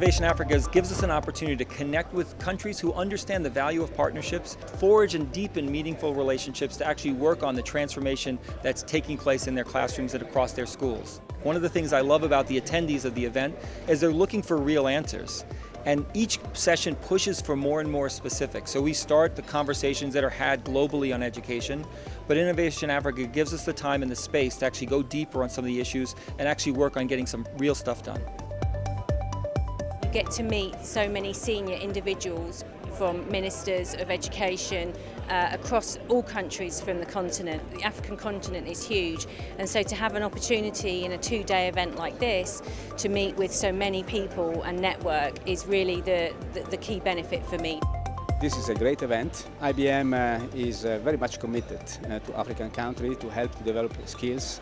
Innovation Africa gives us an opportunity to connect with countries who understand the value of partnerships, forge and deepen meaningful relationships to actually work on the transformation that's taking place in their classrooms and across their schools. One of the things I love about the attendees of the event is they're looking for real answers. And each session pushes for more and more specifics. So we start the conversations that are had globally on education, but Innovation Africa gives us the time and the space to actually go deeper on some of the issues and actually work on getting some real stuff done. You get to meet so many senior individuals from ministers of education across all countries from the continent. The African continent is huge, and so to have an opportunity in a two-day event like this to meet with so many people and network is really the key benefit for me. This is a great event. IBM is very much committed to African countries to help to develop skills,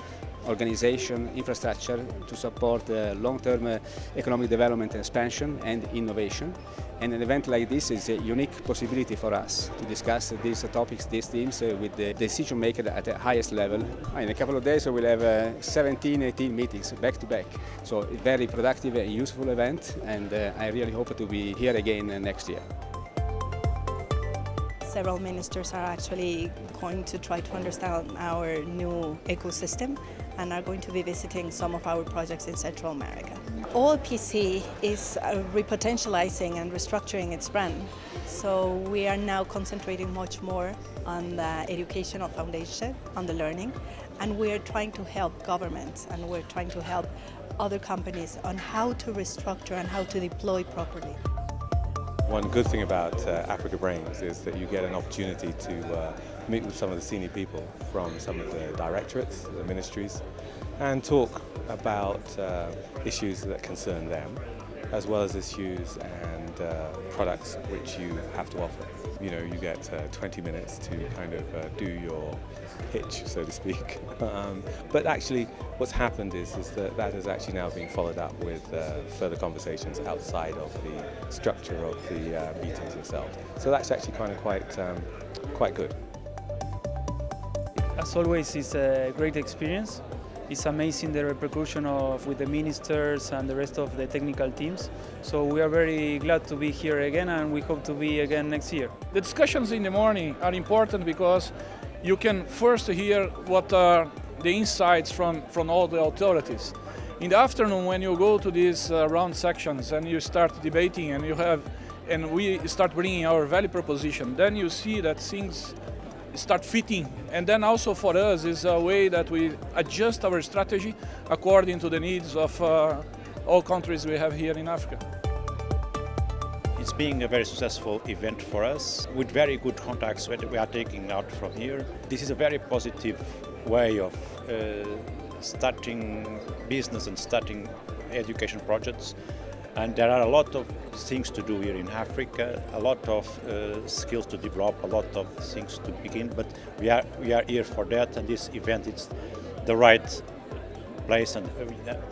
organization, infrastructure to support long-term economic development, expansion and innovation. And an event like this is a unique possibility for us to discuss these topics, these themes with the decision maker at the highest level. In a couple of days we'll have 17, 18 meetings back to back. So a very productive and useful event, and I really hope to be here again next year. Several ministers are actually going to try to understand our new ecosystem and are going to be visiting some of our projects in Central America. OLPC is repotentializing and restructuring its brand. So we are now concentrating much more on the educational foundation, on the learning, and we're trying to help governments and we're trying to help other companies on how to restructure and how to deploy properly. One good thing about AfricanBrains is that you get an opportunity to meet with some of the senior people from some of the directorates, the ministries, and talk about issues that concern them, as well as issues and products which you have to offer. You know, you get 20 minutes to kind of do your pitch, so to speak. But actually, what's happened is that has actually now been followed up with further conversations outside of the structure of the meetings itself. So that's actually kind of quite good. As always, it's a great experience. It's amazing the repercussion with the ministers and the rest of the technical teams. So we are very glad to be here again, and we hope to be again next year. The discussions in the morning are important because you can first hear what are the insights from all the authorities. In the afternoon, when you go to these round sections and you start debating and we start bringing our value proposition, then you see that things start fitting. And then also for us is a way that we adjust our strategy according to the needs of all countries we have here in Africa. It's been a very successful event for us with very good contacts that we are taking out from here. This is a very positive way of starting business and starting education projects. And there are a lot of things to do here in Africa, a lot of skills to develop, a lot of things to begin, but we are here for that, and this event is the right place and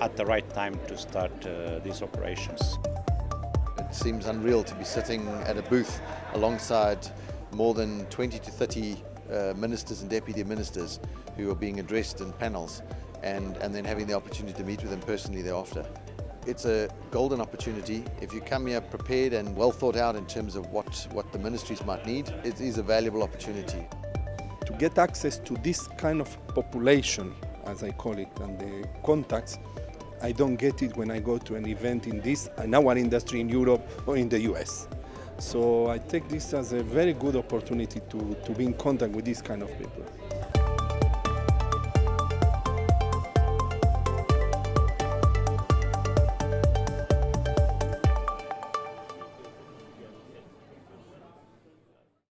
at the right time to start these operations. It seems unreal to be sitting at a booth alongside more than 20 to 30 ministers and deputy ministers who are being addressed in panels, and then having the opportunity to meet with them personally thereafter. It's a golden opportunity. If you come here prepared and well thought out in terms of what the ministries might need, it is a valuable opportunity. To get access to this kind of population, as I call it, and the contacts, I don't get it when I go to an event in our industry in Europe or in the US. So I take this as a very good opportunity to be in contact with this kind of people.